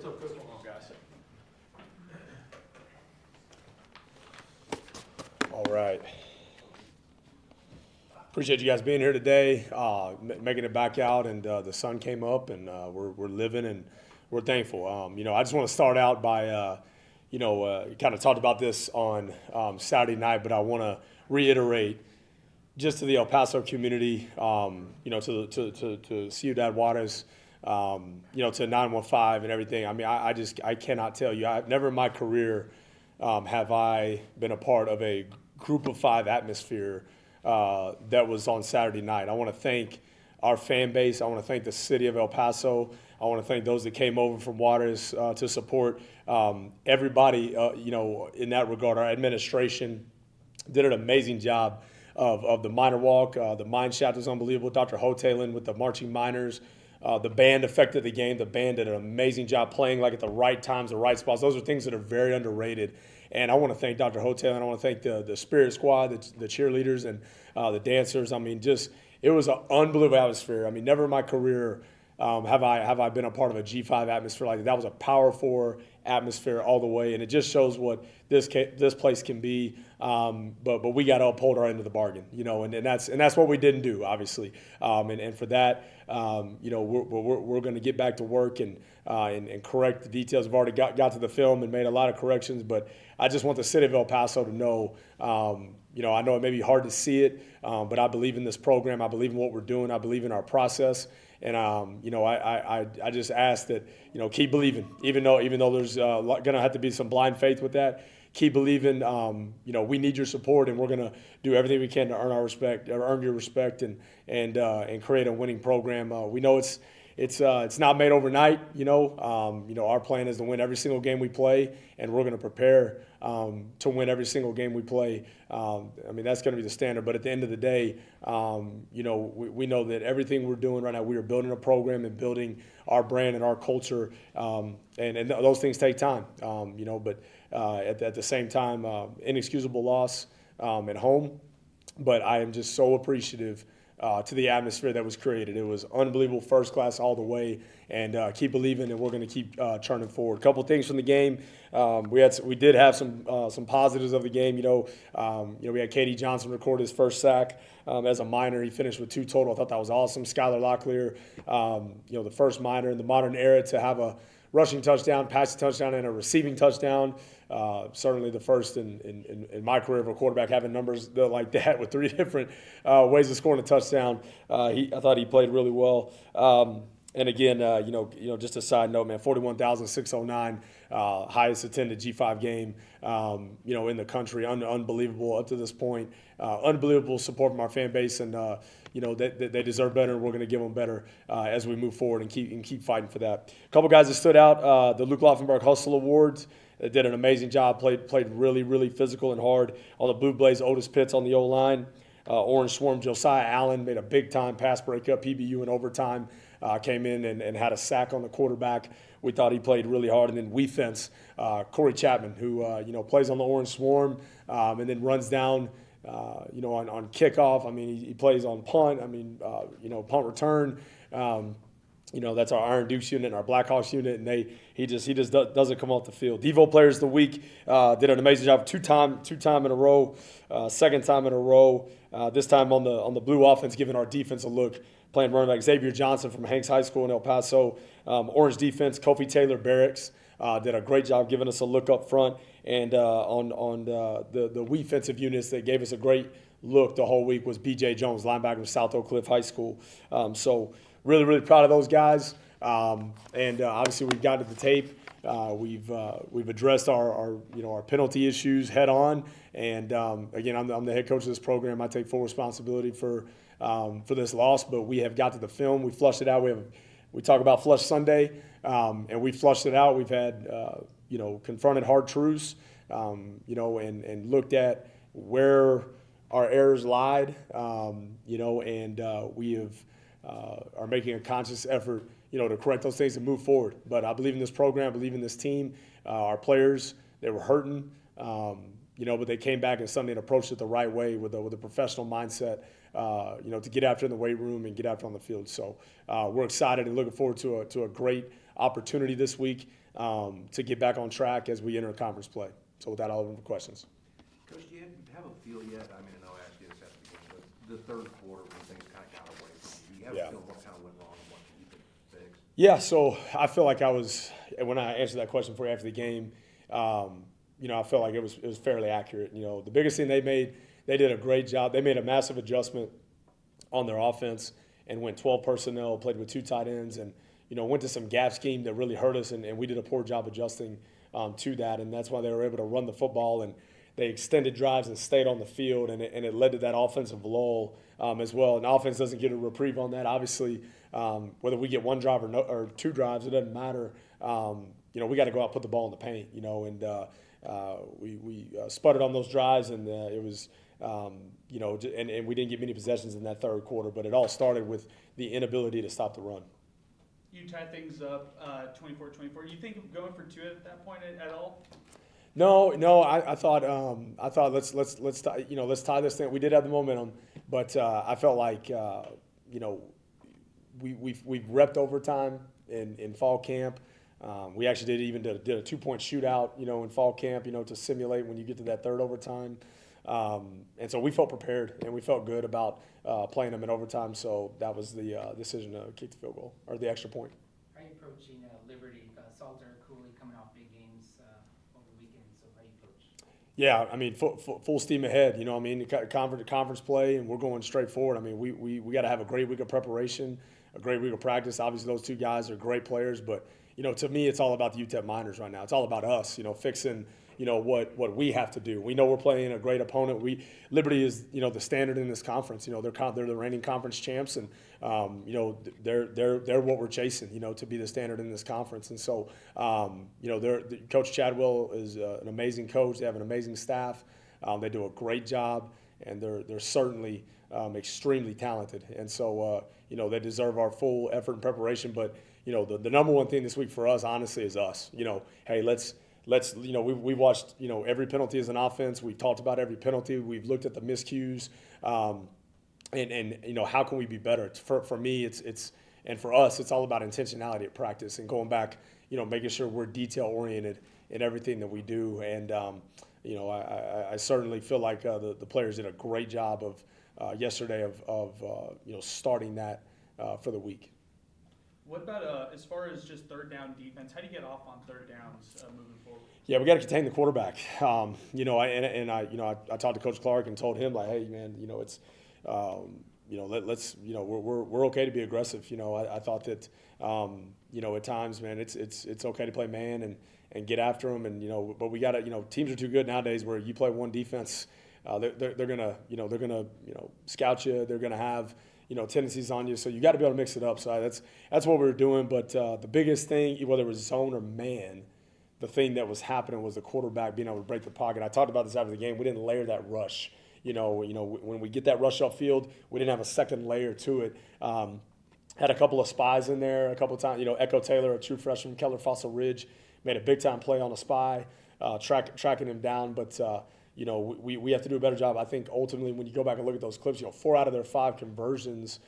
What's up, Coach? Come on, guys. All right. Appreciate you guys being here today, making it back out, and the sun came up, and we're living, and we're thankful. I just want to start out by, kind of talked about this on Saturday night, but I want to reiterate just to the El Paso community, to Ciudad Juarez, to 915 and everything. I mean, I cannot tell you. I've never in my career have I been a part of a group of five atmosphere that was on Saturday night. I want to thank our fan base. I want to thank the city of El Paso. I want to thank those that came over from Juarez to support everybody, in that regard. Our administration did an amazing job of the minor walk. The mine shaft was unbelievable. Dr. Hotelin with the marching miners. The band affected the game. The band did an amazing job playing like at the right times, the right spots. Those are things that are very underrated. And I want to thank Dr. Hotel, and I want to thank the Spirit Squad, the cheerleaders, and the dancers. I mean, it was an unbelievable atmosphere. I mean, never in my career have I been a part of a G5 atmosphere like that. That was a Power 4 atmosphere all the way, and it just shows what this place can be. But we got to uphold our end of the bargain, and that's what we didn't do, obviously. And for that, we're going to get back to work and correct the details. We've already got to the film and made a lot of corrections, but I just want the city of El Paso to know. I know it may be hard to see it, but I believe in this program. I believe in what we're doing. I believe in our process. And I just ask that keep believing, even though there's going to have to be some blind faith with that. Keep believing. We need your support, and we're going to do everything we can to earn our respect, or earn your respect, and create a winning program. We know it's not made overnight. Our plan is to win every single game we play, and we're going to prepare to win every single game we play. That's going to be the standard. But at the end of the day, we know that everything we're doing right now, we are building a program and building our brand and our culture, and those things take time. But at the same time, inexcusable loss at home. But I am just so appreciative to the atmosphere that was created. It was unbelievable, first class all the way, and keep believing, and we're going to keep churning forward. A couple things from the game. We did have some positives of the game. We had Katie Johnson record his first sack as a minor. He finished with 2 total. I thought that was awesome. Skylar Locklear, the first minor in the modern era to have a rushing touchdown, passing touchdown, and a receiving touchdown. Certainly the first in my career of a quarterback having numbers like that with 3 different ways of scoring a touchdown. I thought he played really well. And again, just a side note, man, 41,609, highest attended G5 game, in the country. Unbelievable up to this point. Unbelievable support from our fan base, and they deserve better, and we're going to give them better as we move forward and keep fighting for that. A couple guys that stood out, the Luke Laufenberg Hustle Awards. Did an amazing job, played really, really physical and hard. On the Blue Blaze, Otis Pitts on the O-line. Orange Swarm, Josiah Allen made a big-time pass breakup, PBU in overtime. Came in and had a sack on the quarterback. We thought he played really hard. And then we fence Corey Chapman, who plays on the Orange Swarm, and then runs down on kickoff. He plays on punt. Punt return. That's our Iron Dukes unit and our Blackhawks unit, and he just doesn't come off the field. Devo Players of the Week did an amazing job. Two time in a row, second time in a row. This time on the blue offense, giving our defense a look. Playing running back Xavier Johnson from Hanks High School in El Paso. Orange defense, Kofi Taylor Barracks did a great job giving us a look up front. And on the defensive units that gave us a great look the whole week was B.J. Jones, linebacker from South Oak Cliff High School. So really, really proud of those guys. And obviously we've gotten to the tape. We've addressed our penalty issues head on. And again, I'm the head coach of this program. I take full responsibility for this loss, but we have got to the film. We flushed it out. We talk about Flush Sunday, and we flushed it out. We've had confronted hard truths, and looked at where our errors lied, and we are making a conscious effort, to correct those things and move forward. But I believe in this program. I believe in this team. Our players, they were hurting, but they came back on Sunday and approached it the right way with a professional mindset, to get after in the weight room and get after on the field. So we're excited and looking forward to a great opportunity this week to get back on track as we enter conference play. So with that, I'll open for questions. Coach, do you have a feel yet? I mean, I know I asked you this after the game, but the third quarter when things kind of got away from you, do you have a feel of what kind of went wrong and what you could fix? Yeah, so I feel like when I answered that question for you after the game, I felt like it was fairly accurate. The biggest thing they did a great job. They made a massive adjustment on their offense and went 12 personnel, played with 2 tight ends, and went to some gap scheme that really hurt us, and we did a poor job adjusting to that, and that's why they were able to run the football, and they extended drives and stayed on the field, and it led to that offensive lull as well. And offense doesn't get a reprieve on that. Obviously, whether we get 1 drive or 2 drives, it doesn't matter. We got to go out and put the ball in the paint, and we sputtered on those drives, and it was and we didn't get many possessions in that third quarter, but it all started with the inability to stop the run. You tied things up 24-24. You think of going for 2 at that point at all? No. I thought let's tie this thing. We did have the momentum, but I felt like we've repped overtime in fall camp. We actually did a 2-point shootout in fall camp to simulate when you get to that third overtime. And so we felt prepared and we felt good about playing them in overtime. So that was the decision to kick the field goal or the extra point. How are you approaching Liberty? Salter, Cooley coming off big games over the weekend. So how do you approach? Yeah, I mean full steam ahead. Conference play, and we're going straight forward. I mean we got to have a great week of preparation, a great week of practice. Obviously those 2 guys are great players, but to me it's all about the UTEP Miners right now. It's all about us. Fixing. What we have to do. We know we're playing a great opponent. Liberty is the standard in this conference. They're the reigning conference champs, and they're what we're chasing. To be the standard in this conference. And so Coach Chadwell is an amazing coach. They have an amazing staff. They do a great job, and they're certainly extremely talented. And so they deserve our full effort and preparation. But the number one thing this week for us, honestly, is us. Hey, let's we watched every penalty as an offense. We've talked about every penalty. We've looked at the miscues, and how can we be better? For me, it's and for us, it's all about intentionality at practice and going back, making sure we're detail oriented in everything that we do. And I certainly feel like the players did a great job of yesterday of starting that for the week. What about as far as just third down defense? How do you get off on third downs moving forward? Yeah, we got to contain the quarterback. I talked to Coach Clark and told him, like, hey man, it's let's we're okay to be aggressive. I thought that at times, man, it's okay to play man and get after them, and but we got to teams are too good nowadays where you play one defense, they're gonna scout you, they're gonna have tendencies on you, so you got to be able to mix it up. So that's what we were doing. But the biggest thing, whether it was zone or man, the thing that was happening was the quarterback being able to break the pocket. I talked about this after the game. We didn't layer that rush. When we get that rush upfield, we didn't have a second layer to it. Had a couple of spies in there a couple of times. Echo Taylor, a true freshman, Keller Fossil Ridge, made a big-time play on a spy, tracking him down. But we have to do a better job. I think ultimately when you go back and look at those clips, 4 out of their 5 conversions,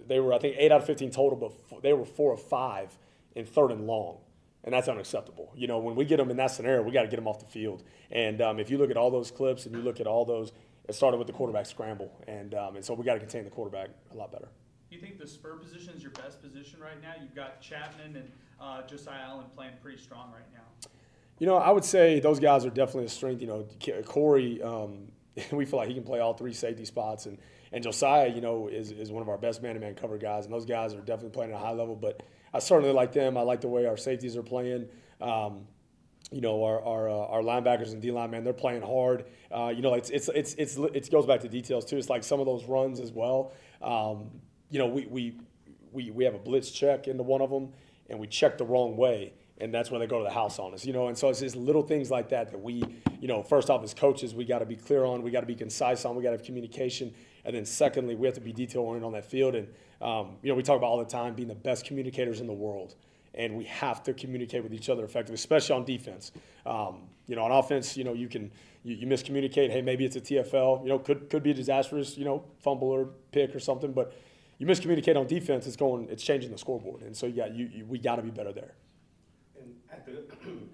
they were, I think, 8 out of 15 total, but they were 4 of 5 in third and long. And that's unacceptable. When we get them in that scenario, we got to get them off the field. And if you look at all those clips and you look at all those, it started with the quarterback scramble. And so we got to contain the quarterback a lot better. Do you think the spur position is your best position right now? You've got Chapman and Josiah Allen playing pretty strong right now. I would say those guys are definitely a strength. Corey, we feel like he can play all 3 safety spots. And Josiah, is one of our best man-to-man cover guys. And those guys are definitely playing at a high level. But I certainly like them. I like the way our safeties are playing. Our linebackers and D-line, man, they're playing hard. It goes back to details too. It's like some of those runs as well. We have a blitz check into one of them, and we check the wrong way, and that's when they go to the house on us. And so it's just little things like that we, first off as coaches, we got to be clear on, we got to be concise on, we got to have communication, and then secondly, we have to be detail oriented on that field. And we talk about all the time being the best communicators in the world. And we have to communicate with each other effectively, especially on defense. On offense, you miscommunicate. Hey, maybe it's a TFL. Could be a disastrous, fumble or pick or something. But you miscommunicate on defense, it's changing the scoreboard, and so we got to be better there. And at the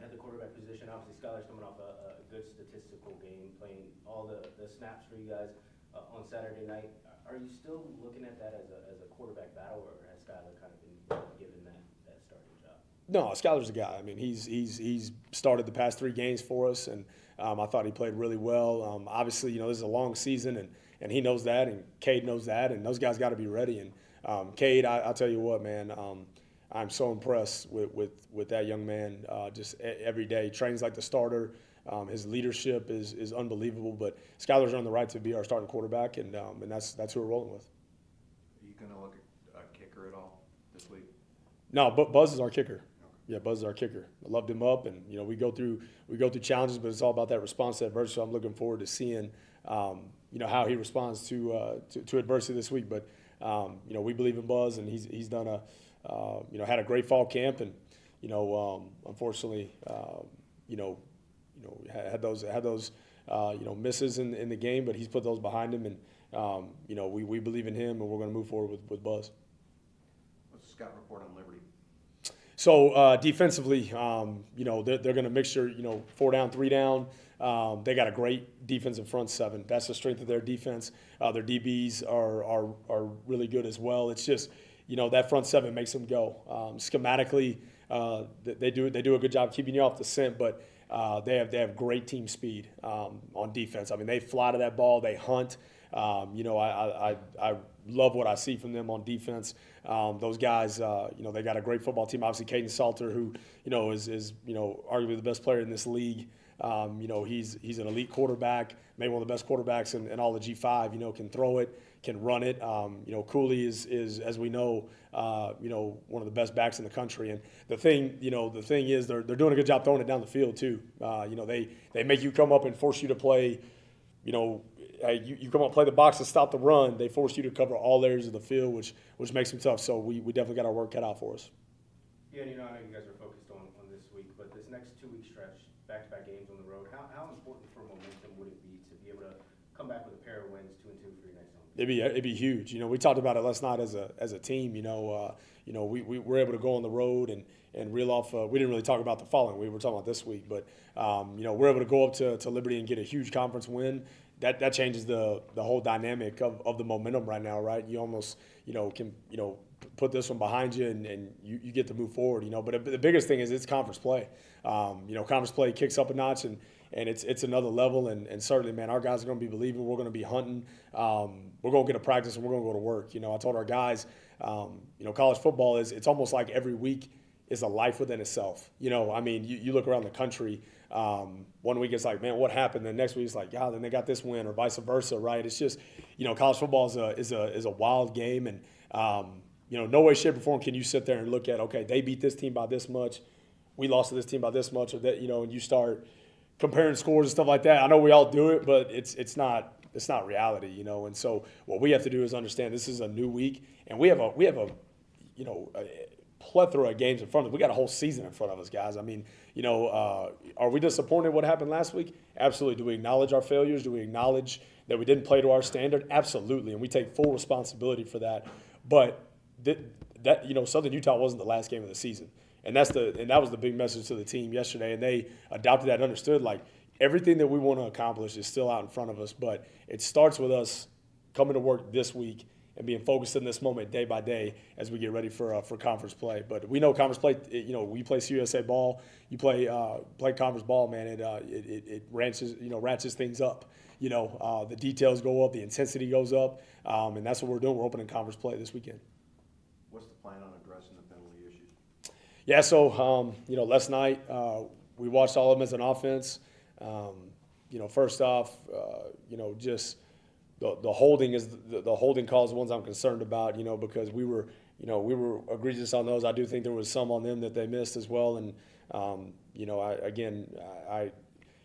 at the quarterback position, obviously Skylar's coming off a good statistical game, playing all the snaps for you guys on Saturday night. Are you still looking at that as a quarterback battle, or has Skylar kind of been given that starting job? No, Skylar's the guy. I mean, he's started the past 3 games for us, and I thought he played really well. Obviously, this is a long season, and he knows that, and Cade knows that, and those guys got to be ready. And Cade, I'll tell you what, man, I'm so impressed with that young man. Just every day, he trains like the starter. His leadership is unbelievable. But Skylar's earned the right to be our starting quarterback, and that's who we're rolling with. Are you going to look at a kicker at all this week? No, but Buzz is our kicker. Yeah, Buzz is our kicker. I loved him up, and we go through challenges, but it's all about that response to adversity. So I'm looking forward to seeing how he responds to adversity this week. But we believe in Buzz, and he's done had a great fall camp, and unfortunately had those misses in the game, but he's put those behind him, and we believe in him, and we're going to move forward with Buzz. What's the scout report on Liberty? So defensively, they're going to mixture, 4 down, 3 down. They got a great defensive front 7. That's the strength of their defense. Their DBs are really good as well. It's just, that front 7 makes them go. Schematically, they do a good job keeping you off the scent, but they have great team speed on defense. I mean, they fly to that ball, they hunt. I love what I see from them on defense. Those guys, they got a great football team. Obviously, Caden Salter, who is arguably the best player in this league. He's an elite quarterback, maybe one of the best quarterbacks in all the G5. Can throw it, can run it. Cooley is as we know, one of the best backs in the country. And the thing is they're doing a good job throwing it down the field too. They make you come up and force you to play. You come up, play the box and stop the run. They force you to cover all areas of the field, which makes them tough. So we definitely got our work cut out for us. Yeah, I know you guys are focused on this week, but this next 2-week stretch, back-to-back games on the road, how important for momentum would it be to be able to come back with a pair of wins, 2-2 for your next home? It'd be huge. We talked about it last night as a team. We were able to go on the road and reel off. We didn't really talk about the following week. We were talking about this week, but we're able to go up to Liberty and get a huge conference win. That changes the whole dynamic of the momentum right now, right? You almost can put this one behind you and you get to move forward. But the biggest thing is it's conference play. Conference play kicks up a notch and it's another level, and certainly, man, our guys are going to be believing. We're going to be hunting. We're going to get a practice, and we're going to go to work. I told our guys, college football it's almost like every week is a life within itself. You look around the country. 1 week it's like, man, what happened? The next week it's like, yeah, then they got this win, or vice versa, right? It's just, college football is a wild game, and no way, shape, or form can you sit there and look at, okay, they beat this team by this much, we lost to this team by this much, or that, and you start comparing scores and stuff like that. I know we all do it, but it's not reality, And so what we have to do is understand this is a new week, and we have a plethora of games in front of us. We got a whole season in front of us, guys. I mean, are we disappointed what happened last week? Absolutely. Do we acknowledge our failures? Do we acknowledge that we didn't play to our standard? Absolutely, and we take full responsibility for that. But Southern Utah wasn't the last game of the season, and that was the big message to the team yesterday. And they adopted that and understood, like, everything that we want to accomplish is still out in front of us, but it starts with us coming to work this week and being focused in this moment day by day as we get ready for conference play. But we know conference play, we play CUSA ball, you play conference ball, man, it ratchets things up. The details go up, the intensity goes up, and that's what we're doing. We're opening conference play this weekend. What's the plan on addressing the penalty issues? Yeah, so, last night we watched all of them as an offense. First off, just the holding is the holding calls, the ones I'm concerned about, because we were egregious on those. I do think there was some on them that they missed as well. And,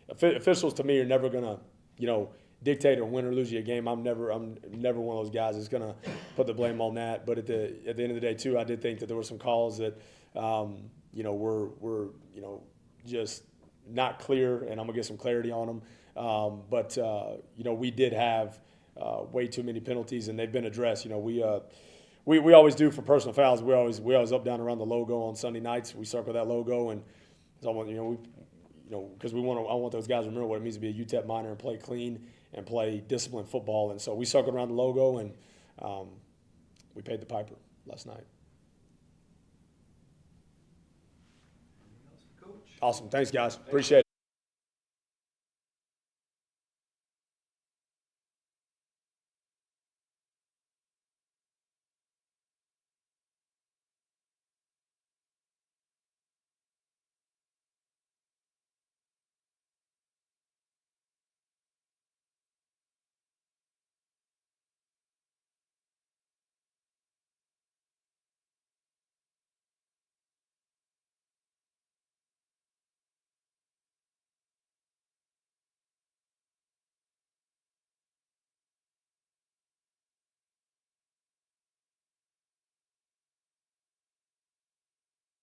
officials to me are never going to, dictate or win or lose you a game. I'm never one of those guys that's going to put the blame on that. But at the end of the day too, I did think that there were some calls that, were just not clear, and I'm gonna get some clarity on them. But we did have way too many penalties, and they've been addressed. we always do for personal fouls. We always up down around the logo on Sunday nights. We circle that logo, and so because I want those guys to remember what it means to be a UTEP minor and play clean and play disciplined football. And so we circled around the logo, and we paid the piper last night. Anything else, Coach? Awesome. Thanks, guys. Appreciate it.